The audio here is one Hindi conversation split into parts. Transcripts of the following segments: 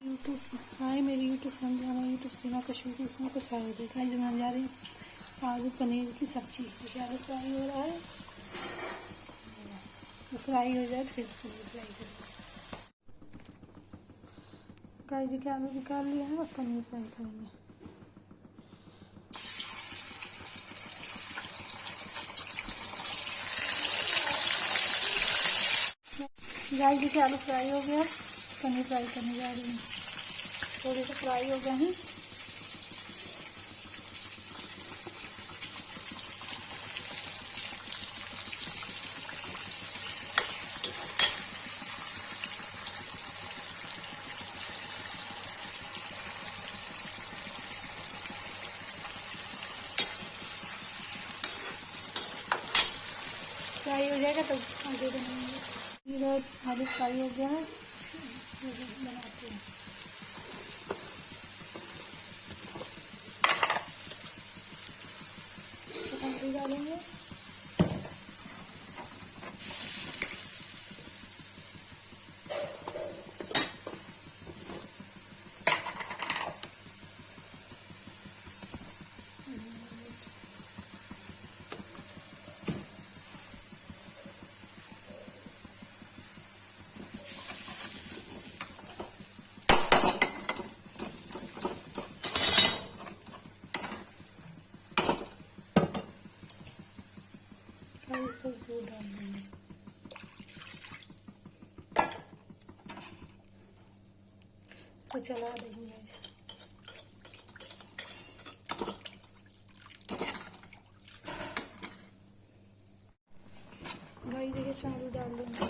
यूट्यूब हाय मेरी यूट्यूब फ्रेंड हमारा यूट्यूब सीमा कश्मीर इसमें कुछ आ देखा है। जो बनाने जा रहे हैं आलू पनीर की सब्जी। देखिए आलू फ्राई हो रहा है, तो फ्राई हो जाए फिर पनीर फ्राई करेंगे। गाइस देखिए आलू निकाल लिया है और पनीर फ्राई करेंगे। गाइस देखिए आलू फ्राई हो गया, पनीर फ्राई करने जा रही हूँ। थोड़े से फ्राई हो गए हैं। फ्राई हो जाएगा तो आगे बनाएंगे। इधर आलू फ्राई हो गया है, बनाते हैं। टमाटर डालेंगे, दूध डाल देंगे। तो चला देंगे गाइस। देखिए चावल डाल देंगे।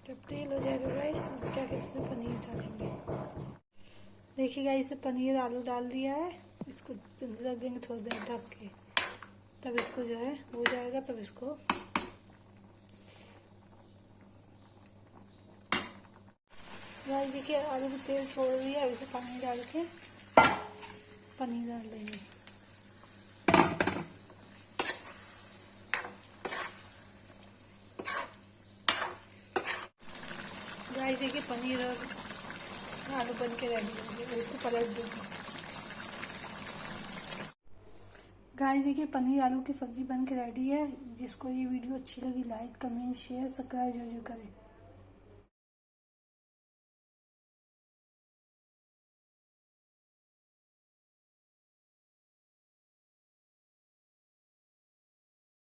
जब तेल हो जाएगा गाइस तो क्या कहते हैं पनीर डालेंगे। देखिए गाइस इसे पनीर आलू डाल दिया है। इसको रख देंगे थोड़ी देर ढक के, तब इसको जो है हो जाएगा। तब इसको गाइस देखिए आलू में तेल छोड़ दिया। अब इसे पानी डाल के पनीर डाल देंगे। गाइस देखिए पनीर और आलू बन के रेडी हो गए। इसको पलट दूंगी। गाइस देखिए पनीर आलू की सब्जी बन के रेडी है। जिसको ये वीडियो अच्छी लगी लाइक कमेंट शेयर सब्सक्राइब जरूर करें।